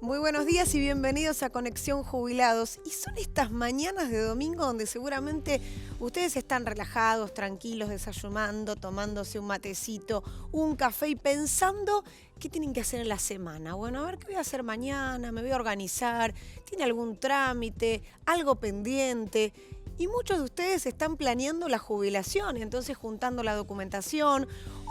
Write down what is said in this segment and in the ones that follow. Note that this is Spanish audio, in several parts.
Muy buenos días y bienvenidos a Conexión Jubilados. Y son estas mañanas de domingo donde seguramente ustedes están relajados, tranquilos, desayunando, tomándose un matecito, un café y pensando qué tienen que hacer en la semana. Bueno, a ver qué voy a hacer mañana, me voy a organizar, tiene algún trámite, algo pendiente. Y muchos de ustedes están planeando la jubilación, entonces juntando la documentación.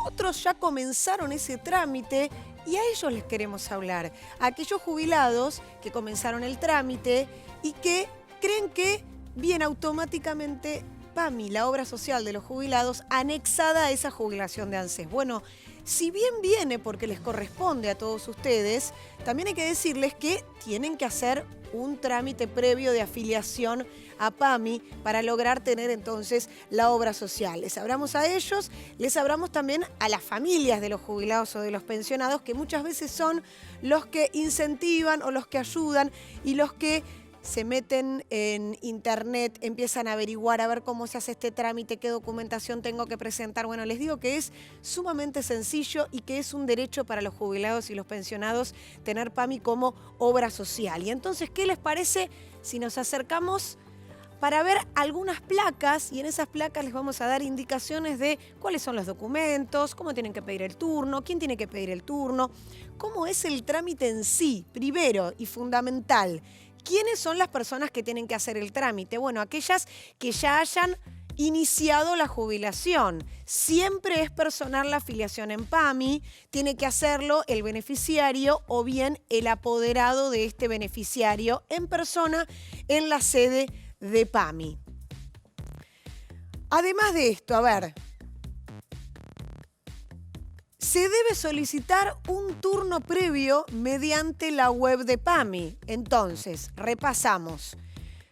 Otros ya comenzaron ese trámite y a ellos les queremos hablar. A aquellos jubilados que comenzaron el trámite y que creen que viene automáticamente PAMI, la obra social de los jubilados, anexada a esa jubilación de ANSES. Bueno, si bien viene porque les corresponde a todos ustedes, también hay que decirles que tienen que hacer un trámite previo de afiliación a PAMI para lograr tener entonces la obra social. Les hablamos a ellos, les hablamos también a las familias de los jubilados o de los pensionados, que muchas veces son los que incentivan o los que ayudan y los que se meten en internet, empiezan a averiguar a ver cómo se hace este trámite, qué documentación tengo que presentar. Bueno, les digo que es sumamente sencillo y que es un derecho para los jubilados y los pensionados tener PAMI como obra social. Y entonces, ¿qué les parece si nos acercamos para ver algunas placas? Y en esas placas les vamos a dar indicaciones de cuáles son los documentos, cómo tienen que pedir el turno, quién tiene que pedir el turno, cómo es el trámite en sí, primero y fundamental. ¿Quiénes son las personas que tienen que hacer el trámite? Bueno, aquellas que ya hayan iniciado la jubilación. Siempre es personal la afiliación en PAMI, tiene que hacerlo el beneficiario o bien el apoderado de este beneficiario en persona en la sede de PAMI. Además de esto, a ver, se debe solicitar un turno previo mediante la web de PAMI. Entonces, repasamos.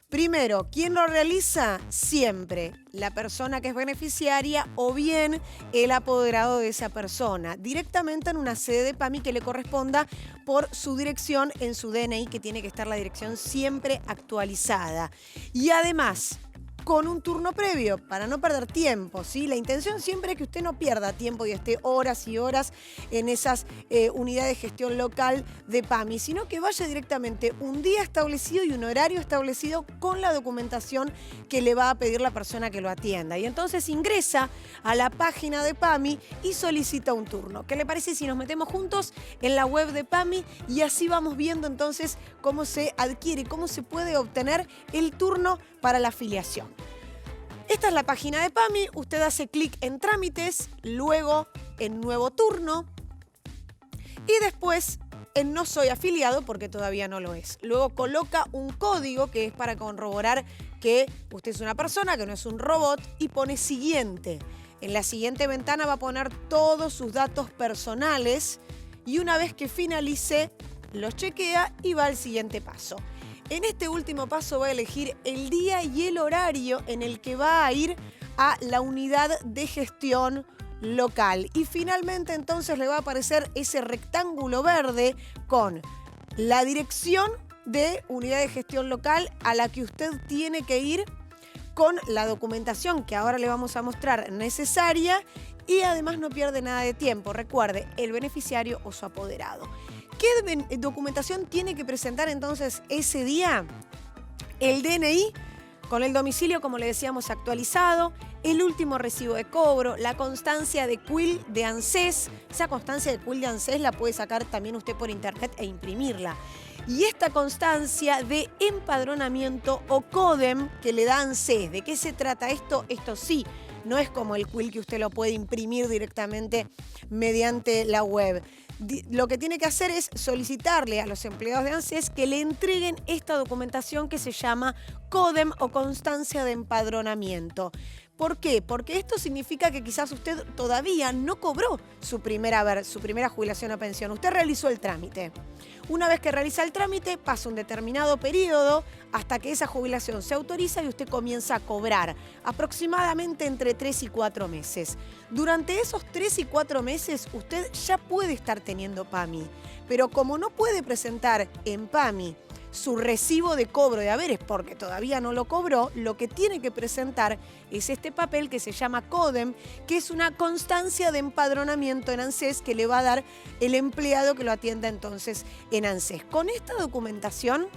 Primero, ¿quién lo realiza? Siempre la persona que es beneficiaria o bien el apoderado de esa persona, directamente en una sede de PAMI que le corresponda por su dirección en su DNI, que tiene que estar la dirección siempre actualizada. Y además, con un turno previo, para no perder tiempo, ¿sí? La intención siempre es que usted no pierda tiempo y esté horas y horas en esas unidades de gestión local de PAMI, sino que vaya directamente un día establecido y un horario establecido con la documentación que le va a pedir la persona que lo atienda. Y entonces ingresa a la página de PAMI y solicita un turno. ¿Qué le parece si nos metemos juntos en la web de PAMI y así vamos viendo entonces cómo se adquiere, cómo se puede obtener el turno para la afiliación? Esta es la página de PAMI, usted hace clic en trámites, luego en nuevo turno y después en no soy afiliado porque todavía no lo es. Luego coloca un código que es para corroborar que usted es una persona, que no es un robot, y pone siguiente. En la siguiente ventana va a poner todos sus datos personales y una vez que finalice los chequea y va al siguiente paso. En este último paso va a elegir el día y el horario en el que va a ir a la unidad de gestión local. Y finalmente entonces le va a aparecer ese rectángulo verde con la dirección de unidad de gestión local a la que usted tiene que ir con la documentación que ahora le vamos a mostrar necesaria y además no pierde nada de tiempo. Recuerde, el beneficiario o su apoderado. ¿Qué documentación tiene que presentar entonces ese día? El DNI con el domicilio, como le decíamos, actualizado, el último recibo de cobro, la constancia de CUIL de ANSES. Esa constancia de CUIL de ANSES la puede sacar también usted por internet e imprimirla. Y esta constancia de empadronamiento o CODEM que le da ANSES. ¿De qué se trata esto? Esto sí, no es como el CUIL que usted lo puede imprimir directamente mediante la web. Lo que tiene que hacer es solicitarle a los empleados de ANSES que le entreguen esta documentación que se llama CODEM o constancia de empadronamiento. ¿Por qué? Porque esto significa que quizás usted todavía no cobró su primera jubilación o pensión. Usted realizó el trámite. Una vez que realiza el trámite, pasa un determinado periodo hasta que esa jubilación se autoriza y usted comienza a cobrar aproximadamente entre 3 y 4 meses. Durante esos 3 y 4 meses, usted ya puede estar teniendo PAMI, pero como no puede presentar en PAMI su recibo de cobro de haberes porque todavía no lo cobró, lo que tiene que presentar es este papel que se llama CODEM, que es una constancia de empadronamiento en ANSES que le va a dar el empleado que lo atienda entonces en ANSES. Con esta documentación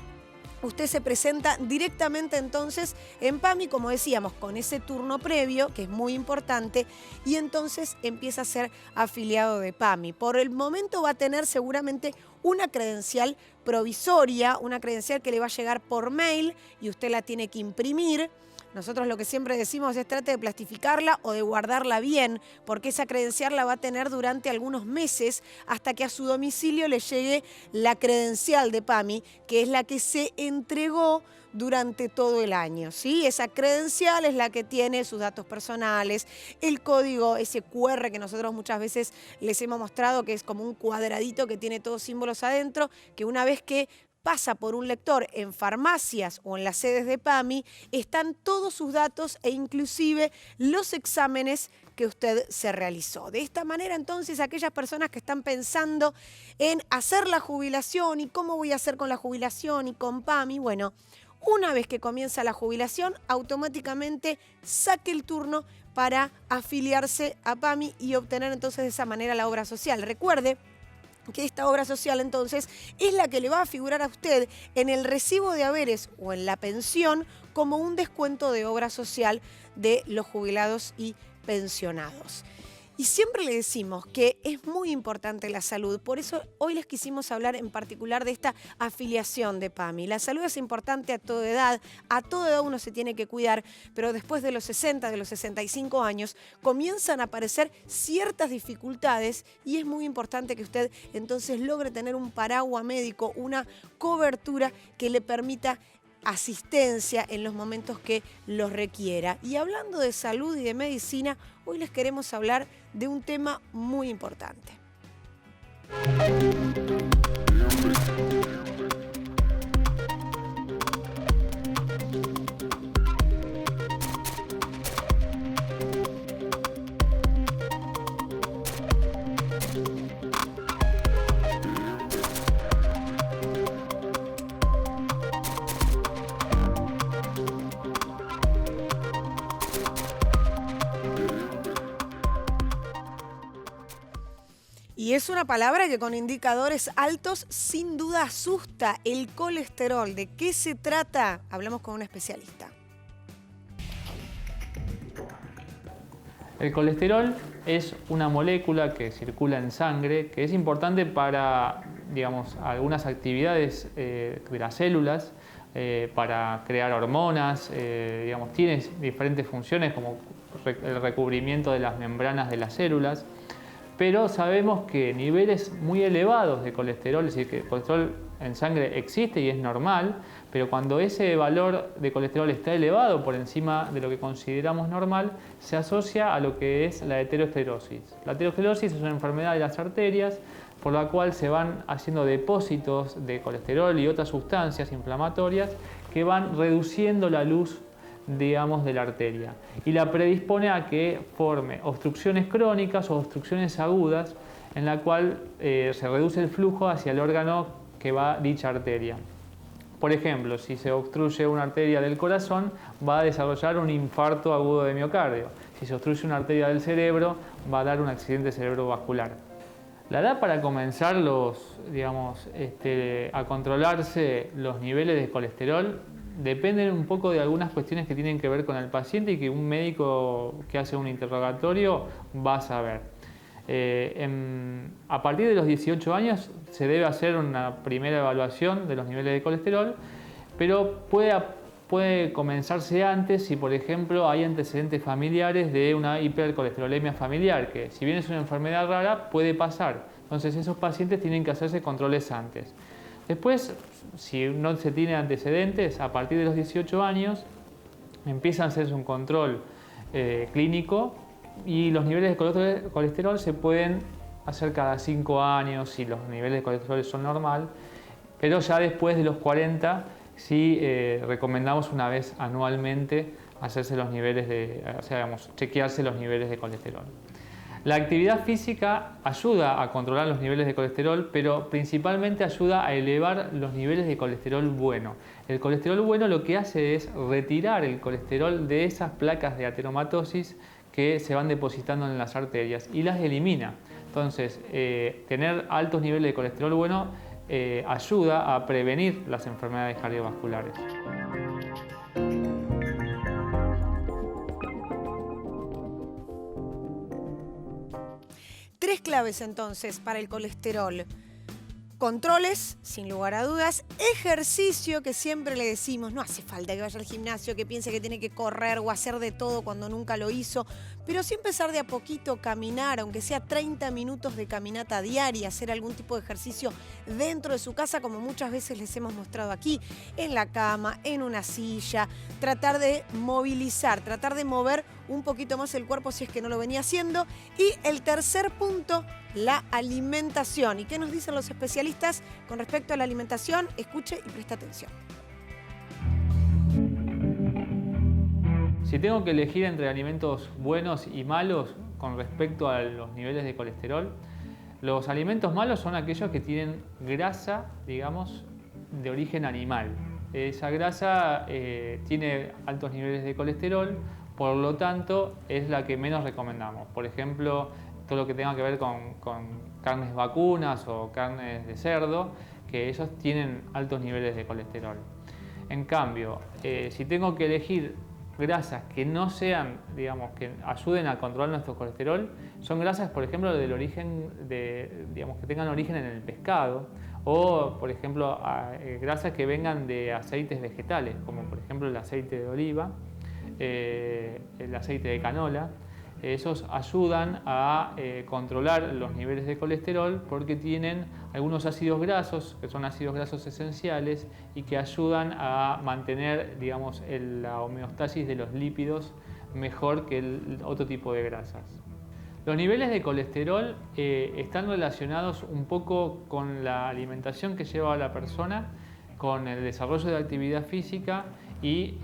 usted se presenta directamente entonces en PAMI, como decíamos, con ese turno previo, que es muy importante, y entonces empieza a ser afiliado de PAMI. Por el momento va a tener seguramente una credencial provisoria, una credencial que le va a llegar por mail y usted la tiene que imprimir. Nosotros lo que siempre decimos es trate de plastificarla o de guardarla bien, porque esa credencial la va a tener durante algunos meses hasta que a su domicilio le llegue la credencial de PAMI, que es la que se entregó durante todo el año, ¿sí? Esa credencial es la que tiene sus datos personales, el código, ese QR que nosotros muchas veces les hemos mostrado, que es como un cuadradito que tiene todos símbolos adentro, que una vez que pasa por un lector en farmacias o en las sedes de PAMI, están todos sus datos e inclusive los exámenes que usted se realizó. De esta manera, entonces, aquellas personas que están pensando en hacer la jubilación y cómo voy a hacer con la jubilación y con PAMI, bueno, una vez que comienza la jubilación, automáticamente saque el turno para afiliarse a PAMI y obtener entonces de esa manera la obra social. Recuerde que esta obra social entonces es la que le va a figurar a usted en el recibo de haberes o en la pensión como un descuento de obra social de los jubilados y pensionados. Y siempre le decimos que es muy importante la salud, por eso hoy les quisimos hablar en particular de esta afiliación de PAMI. La salud es importante a toda edad uno se tiene que cuidar, pero después de los 60, de los 65 años, comienzan a aparecer ciertas dificultades y es muy importante que usted entonces logre tener un paraguas médico, una cobertura que le permita asistencia en los momentos que los requiera. Y hablando de salud y de medicina, hoy les queremos hablar de un tema muy importante. Y es una palabra que con indicadores altos sin duda asusta: el colesterol. ¿De qué se trata? Hablamos con un especialista. El colesterol es una molécula que circula en sangre, que es importante para, digamos, algunas actividades de las células, para crear hormonas, digamos, tiene diferentes funciones como el recubrimiento de las membranas de las células. Pero sabemos que niveles muy elevados de colesterol, es decir, que el colesterol en sangre existe y es normal, pero cuando ese valor de colesterol está elevado por encima de lo que consideramos normal, se asocia a lo que es la aterosclerosis. La aterosclerosis es una enfermedad de las arterias por la cual se van haciendo depósitos de colesterol y otras sustancias inflamatorias que van reduciendo la luz, digamos, de la arteria y la predispone a que forme obstrucciones crónicas o obstrucciones agudas en la cual se reduce el flujo hacia el órgano que va dicha arteria. Por ejemplo, si se obstruye una arteria del corazón, va a desarrollar un infarto agudo de miocardio. Si se obstruye una arteria del cerebro, va a dar un accidente cerebrovascular. La edad para comenzar a controlarse los niveles de colesterol dependen un poco de algunas cuestiones que tienen que ver con el paciente y que un médico que hace un interrogatorio va a saber. A partir de los 18 años se debe hacer una primera evaluación de los niveles de colesterol, pero puede comenzarse antes si, por ejemplo, hay antecedentes familiares de una hipercolesterolemia familiar, que si bien es una enfermedad rara, puede pasar. Entonces esos pacientes tienen que hacerse controles antes. Después, si no se tiene antecedentes, a partir de los 18 años empiezan a hacerse un control clínico, y los niveles de colesterol se pueden hacer cada 5 años si los niveles de colesterol son normal, pero ya después de los 40 sí recomendamos una vez anualmente hacerse los niveles chequearse los niveles de colesterol. La actividad física ayuda a controlar los niveles de colesterol, pero principalmente ayuda a elevar los niveles de colesterol bueno. El colesterol bueno lo que hace es retirar el colesterol de esas placas de ateromatosis que se van depositando en las arterias y las elimina. Entonces, tener altos niveles de colesterol bueno ayuda a prevenir las enfermedades cardiovasculares. Tres claves entonces para el colesterol. Controles, sin lugar a dudas. Ejercicio, que siempre le decimos, no hace falta que vaya al gimnasio, que piense que tiene que correr o hacer de todo cuando nunca lo hizo. Pero sí empezar de a poquito, caminar, aunque sea 30 minutos de caminata diaria, hacer algún tipo de ejercicio dentro de su casa, como muchas veces les hemos mostrado aquí, en la cama, en una silla. Tratar de movilizar, tratar de mover un poquito más el cuerpo si es que no lo venía haciendo. Y el tercer punto, la alimentación. ¿Y qué nos dicen los especialistas con respecto a la alimentación? Escuche y presta atención. Si tengo que elegir entre alimentos buenos y malos con respecto a los niveles de colesterol, los alimentos malos son aquellos que tienen grasa, digamos, de origen animal. Esa grasa tiene altos niveles de colesterol, por lo tanto es la que menos recomendamos. Por ejemplo, todo lo que tenga que ver con carnes vacunas o carnes de cerdo, que ellos tienen altos niveles de colesterol. En cambio, si tengo que elegir grasas que no sean, digamos, que ayuden a controlar nuestro colesterol, son grasas, por ejemplo, del origen digamos, que tengan origen en el pescado, o, por ejemplo, grasas que vengan de aceites vegetales, como por ejemplo el aceite de oliva, el aceite de canola. Esos ayudan a controlar los niveles de colesterol porque tienen algunos ácidos grasos, que son ácidos grasos esenciales y que ayudan a mantener, digamos, la homeostasis de los lípidos mejor que el otro tipo de grasas. Los niveles de colesterol están relacionados un poco con la alimentación que lleva la persona, con el desarrollo de actividad física y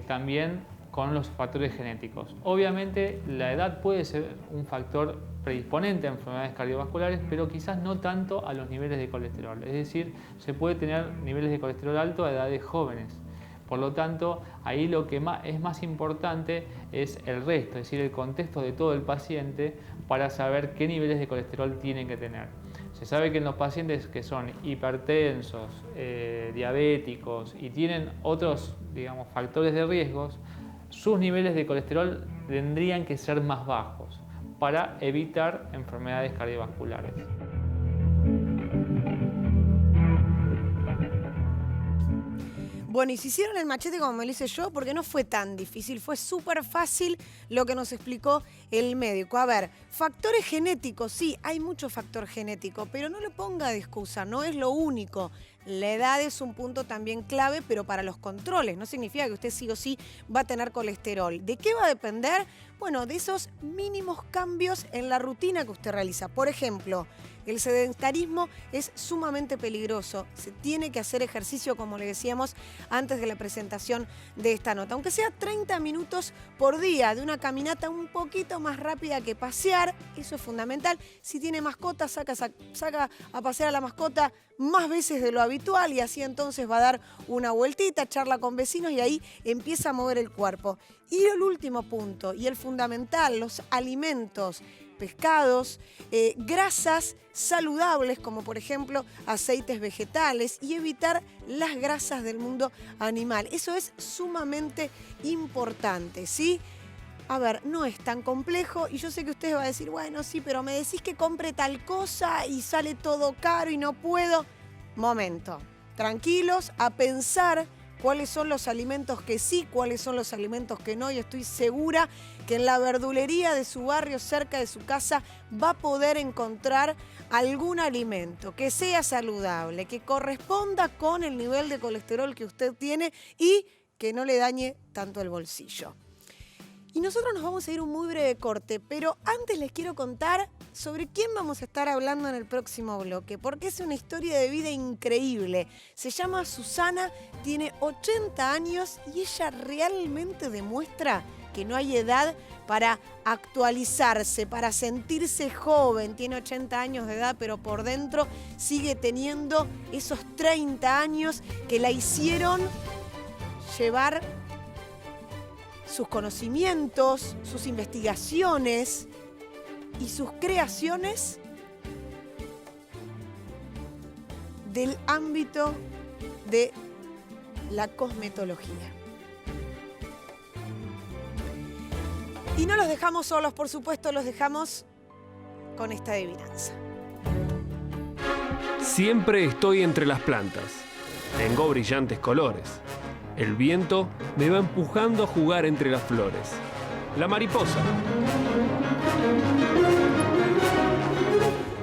también con los factores genéticos. Obviamente la edad puede ser un factor predisponente a enfermedades cardiovasculares, pero quizás no tanto a los niveles de colesterol. Es decir, se puede tener niveles de colesterol alto a edades jóvenes. Por lo tanto, ahí lo que es más importante es el resto, es decir, el contexto de todo el paciente para saber qué niveles de colesterol tienen que tener. Se sabe que en los pacientes que son hipertensos, diabéticos y tienen otros, digamos, factores de riesgos, sus niveles de colesterol tendrían que ser más bajos para evitar enfermedades cardiovasculares. Bueno, y si hicieron el machete como me lo hice yo, porque no fue tan difícil, fue súper fácil lo que nos explicó el médico. A ver, factores genéticos, sí, hay mucho factor genético, pero no lo ponga de excusa, no es lo único. La edad es un punto también clave, pero para los controles. No significa que usted sí o sí va a tener colesterol. ¿De qué va a depender? Bueno, de esos mínimos cambios en la rutina que usted realiza. Por ejemplo, el sedentarismo es sumamente peligroso. Se tiene que hacer ejercicio, como le decíamos antes de la presentación de esta nota. Aunque sea 30 minutos por día, de una caminata un poquito más rápida que pasear, eso es fundamental. Si tiene mascota, saca a pasear a la mascota más veces de lo habitual y así entonces va a dar una vueltita, charla con vecinos y ahí empieza a mover el cuerpo. Y el último punto, y el fundamental, los alimentos, pescados, grasas saludables como por ejemplo aceites vegetales y evitar las grasas del mundo animal. Eso es sumamente importante, ¿sí? A ver, no es tan complejo y yo sé que usted va a decir, bueno, sí, pero me decís que compre tal cosa y sale todo caro y no puedo. Momento, tranquilos, a pensar cuáles son los alimentos que sí, cuáles son los alimentos que no, y estoy segura que en la verdulería de su barrio, cerca de su casa, va a poder encontrar algún alimento que sea saludable, que corresponda con el nivel de colesterol que usted tiene y que no le dañe tanto el bolsillo. Y nosotros nos vamos a ir un muy breve corte, pero antes les quiero contar sobre quién vamos a estar hablando en el próximo bloque, porque es una historia de vida increíble. Se llama Susana, tiene 80 años y ella realmente demuestra que no hay edad para actualizarse, para sentirse joven. Tiene 80 años de edad, pero por dentro sigue teniendo esos 30 años que la hicieron llevar sus conocimientos, sus investigaciones y sus creaciones del ámbito de la cosmetología. Y no los dejamos solos, por supuesto, los dejamos con esta adivinanza. Siempre estoy entre las plantas. Tengo brillantes colores. El viento me va empujando a jugar entre las flores. La mariposa.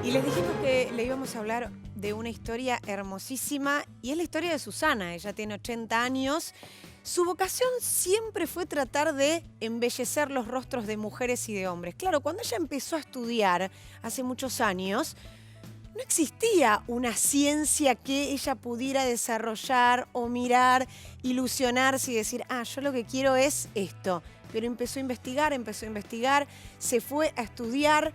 Y les dijimos que le íbamos a hablar de una historia hermosísima y es la historia de Susana. Ella tiene 80 años. Su vocación siempre fue tratar de embellecer los rostros de mujeres y de hombres. Claro, cuando ella empezó a estudiar hace muchos años, no existía una ciencia que ella pudiera desarrollar o mirar, ilusionarse y decir, yo lo que quiero es esto. Pero empezó a investigar, se fue a estudiar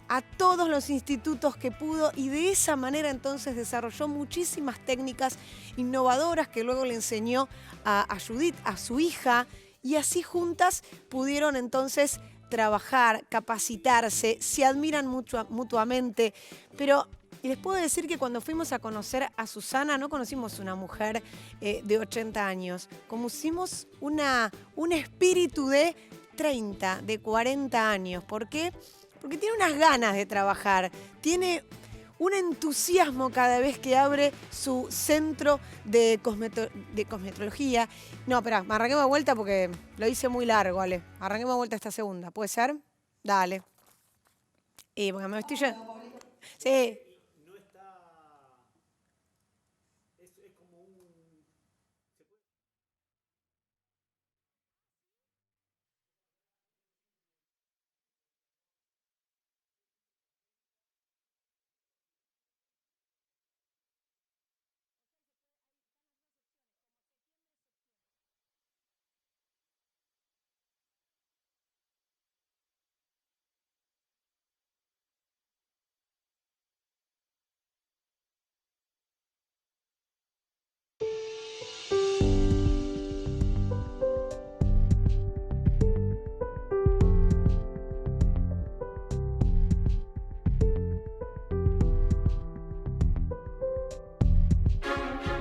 a todos los institutos que pudo y de esa manera entonces desarrolló muchísimas técnicas innovadoras que luego le enseñó a Judith, a su hija, y así juntas pudieron entonces trabajar, capacitarse, se admiran mutuamente, pero les puedo decir que cuando fuimos a conocer a Susana no conocimos una mujer de 80 años, conocimos un espíritu de 30, de 40 años. ¿Por qué? Porque tiene unas ganas de trabajar, tiene un entusiasmo cada vez que abre su centro de cosmetología. No, espera, arranquemos de vuelta porque lo hice muy largo, Ale. Arranquemos de vuelta esta segunda, ¿puede ser? Dale. Porque me estoy yendo. Sí.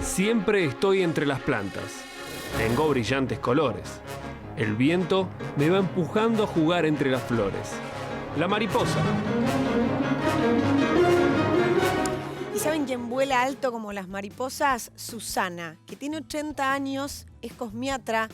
Siempre estoy entre las plantas. Tengo brillantes colores. El viento me va empujando a jugar entre las flores. La mariposa. ¿Y saben quién vuela alto como las mariposas? Susana, que tiene 80 años, es cosmiatra,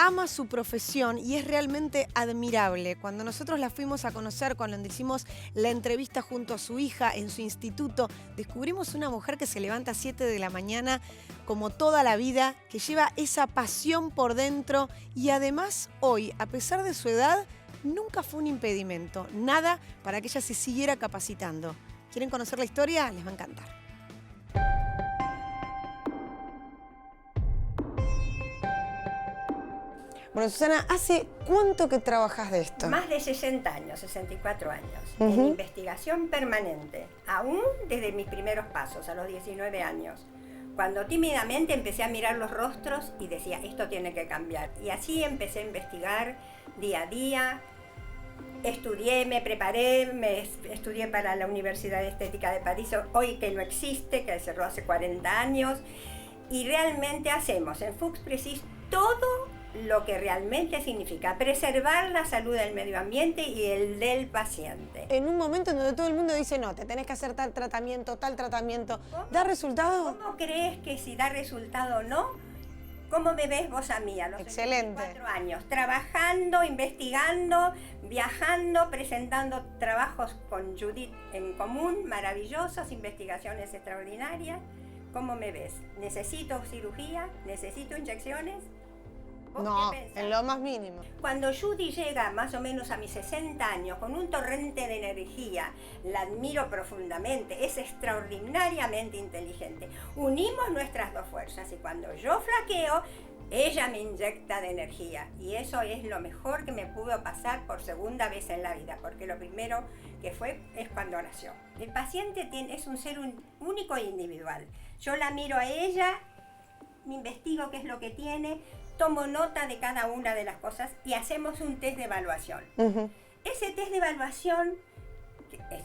ama su profesión y es realmente admirable. Cuando nosotros la fuimos a conocer, cuando hicimos la entrevista junto a su hija en su instituto, descubrimos una mujer que se levanta a 7 de la mañana como toda la vida, que lleva esa pasión por dentro y además hoy, a pesar de su edad, nunca fue un impedimento, nada para que ella se siguiera capacitando. ¿Quieren conocer la historia? Les va a encantar. Bueno, Susana, ¿hace cuánto que trabajas de esto? Más de 60 años, 64 años, en investigación permanente, aún desde mis primeros pasos, a los 19 años, cuando tímidamente empecé a mirar los rostros y decía, esto tiene que cambiar. Y así empecé a investigar día a día, estudié, me preparé, estudié para la Universidad de Estética de París, hoy que no existe, que cerró hace 40 años, y realmente hacemos en Fuchs Precis todo lo que realmente significa preservar la salud del medio ambiente y el del paciente. En un momento en donde todo el mundo dice, no, te tenés que hacer tal tratamiento, ¿da resultado? ¿Cómo crees que si da resultado o no? ¿Cómo me ves vos a mí a los 24 años? Trabajando, investigando, viajando, presentando trabajos con Judith en común, maravillosos, investigaciones extraordinarias. ¿Cómo me ves? ¿Necesito cirugía? ¿Necesito inyecciones? ¿Vos No, qué pensás? en lo más mínimo. Cuando Judy llega más o menos a mis 60 años con un torrente de energía, la admiro profundamente, es extraordinariamente inteligente. Unimos nuestras dos fuerzas y cuando yo flaqueo, ella me inyecta de energía y eso es lo mejor que me pudo pasar por segunda vez en la vida, porque lo primero que fue es cuando nació. El paciente es un ser único e individual. Yo la miro a ella, me investigo qué es lo que tiene, tomo nota de cada una de las cosas y hacemos un test de evaluación. Ese test de evaluación,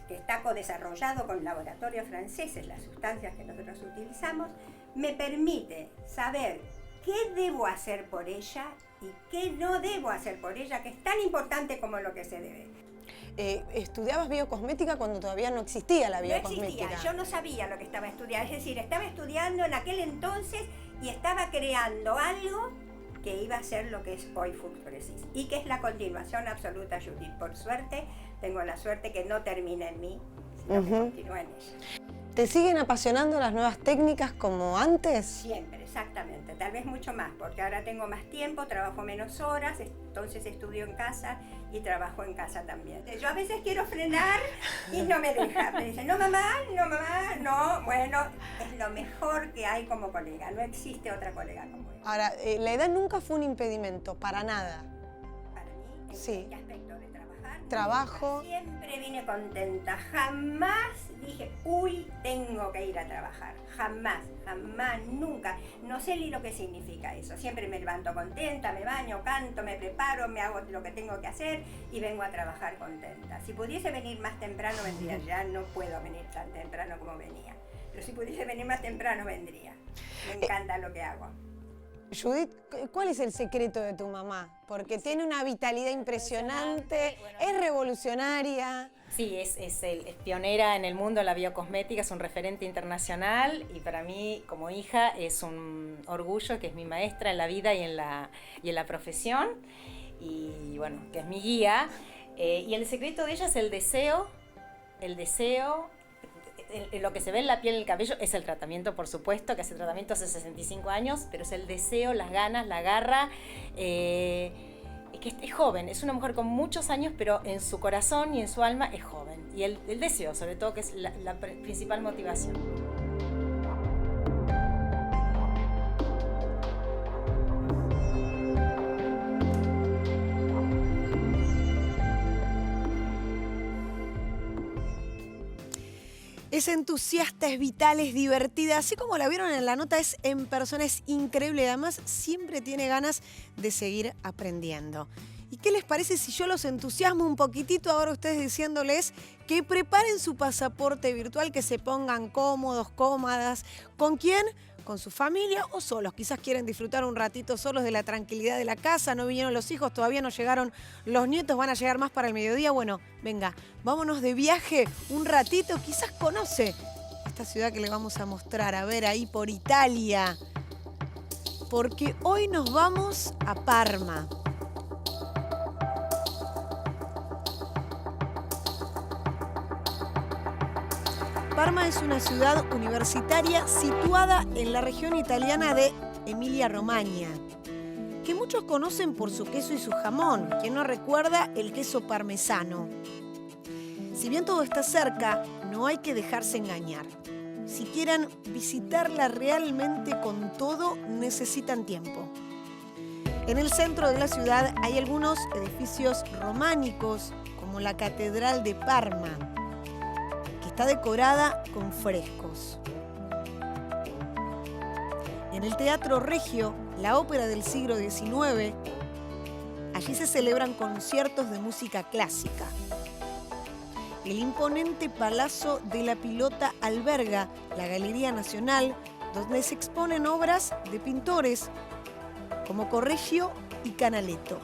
que está co-desarrollado con laboratorios franceses, las sustancias que nosotros utilizamos, me permite saber qué debo hacer por ella y qué no debo hacer por ella, que es tan importante como lo que se debe. ¿Estudiabas biocosmética cuando todavía no existía la No biocosmética? existía, yo no sabía lo que estaba estudiando, es decir, estaba estudiando en aquel entonces y estaba creando algo que iba a ser lo que es hoy Full Precis y que es la continuación absoluta, Judith. Por suerte, tengo la suerte que no termina en mí, sino que continúa en ella. ¿Te siguen apasionando las nuevas técnicas como antes? Siempre, exactamente, tal vez mucho más, porque ahora tengo más tiempo, trabajo menos horas, entonces estudio en casa y trabajo en casa también. Yo a veces quiero frenar y no me deja, me dice, no mamá, no, bueno, es lo mejor que hay como colega, no existe otra colega como ella. Ahora, la edad nunca fue un impedimento, para nada. Para mí, ¿en Sí. qué aspecto de trabajar? Trabajo. Nunca. Siempre vine contenta, jamás dije, uy, tengo que ir a trabajar, jamás, nunca. No sé ni lo que significa eso, siempre me levanto contenta, me baño, canto, me preparo, me hago lo que tengo que hacer y vengo a trabajar contenta. Si pudiese venir más temprano vendría, ya no puedo venir tan temprano como venía, pero si pudiese venir más temprano vendría. Me encanta lo que hago. Judith, ¿cuál es el secreto de tu mamá? Porque tiene una vitalidad impresionante, es revolucionaria. Sí, es pionera en el mundo de la biocosmética, es un referente internacional y para mí como hija es un orgullo que es mi maestra en la vida y en la profesión y bueno, que es mi guía. Y el secreto de ella es el deseo, lo que se ve en la piel y el cabello es el tratamiento, por supuesto, que hace tratamiento hace 65 años, pero es el deseo, las ganas, la garra, que es joven, es una mujer con muchos años, pero en su corazón y en su alma es joven. Y el deseo, sobre todo, que es la principal motivación. Es entusiasta, es vital, es divertida. Así como la vieron en la nota, es en persona, es increíble. Además, siempre tiene ganas de seguir aprendiendo. ¿Y qué les parece si yo los entusiasmo un poquitito ahora ustedes diciéndoles que preparen su pasaporte virtual, que se pongan cómodos, cómodas? ¿Con quién? Con su familia o solos. Quizás quieren disfrutar un ratito solos de la tranquilidad de la casa, no vinieron los hijos, todavía no llegaron los nietos, van a llegar más para el mediodía. Bueno, venga, vámonos de viaje un ratito, quizás conoce esta ciudad que le vamos a mostrar, a ver, ahí por Italia. Porque hoy nos vamos a Parma. Parma es una ciudad universitaria situada en la región italiana de Emilia-Romagna, que muchos conocen por su queso y su jamón. ¿Quién no recuerda el queso parmesano? Si bien todo está cerca, no hay que dejarse engañar. Si quieren visitarla realmente con todo, necesitan tiempo. En el centro de la ciudad hay algunos edificios románicos, como la Catedral de Parma, está decorada con frescos. En el Teatro Regio, la ópera del siglo XIX, allí se celebran conciertos de música clásica. El imponente Palazzo de la Pilota alberga la Galería Nacional, donde se exponen obras de pintores como Correggio y Canaletto.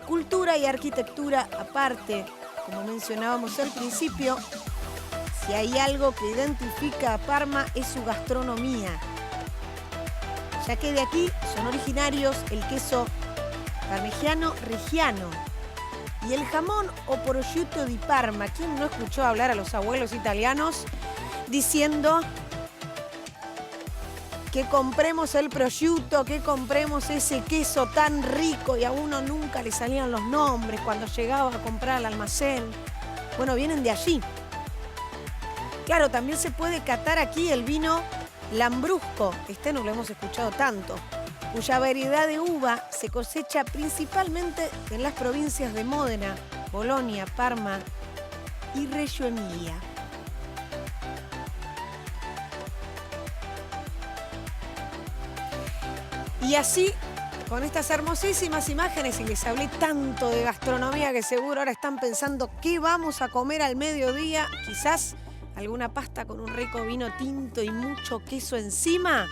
Cultura y arquitectura aparte. Como mencionábamos al principio, si hay algo que identifica a Parma es su gastronomía, ya que de aquí son originarios el queso parmigiano reggiano y el jamón o prosciutto di Parma. ¿Quién no escuchó hablar a los abuelos italianos diciendo que compremos el prosciutto, que compremos ese queso tan rico y a uno nunca le salían los nombres cuando llegaba a comprar al almacén. Bueno, vienen de allí. Claro, también se puede catar aquí el vino Lambrusco, este no lo hemos escuchado tanto, cuya variedad de uva se cosecha principalmente en las provincias de Módena, Bolonia, Parma y Reggio Emilia. Y así, con estas hermosísimas imágenes, y les hablé tanto de gastronomía que seguro ahora están pensando qué vamos a comer al mediodía, quizás alguna pasta con un rico vino tinto y mucho queso encima.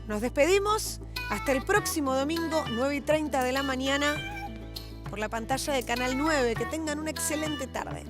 Nos despedimos hasta el próximo domingo, 9:30 de la mañana, por la pantalla de Canal 9. Que tengan una excelente tarde.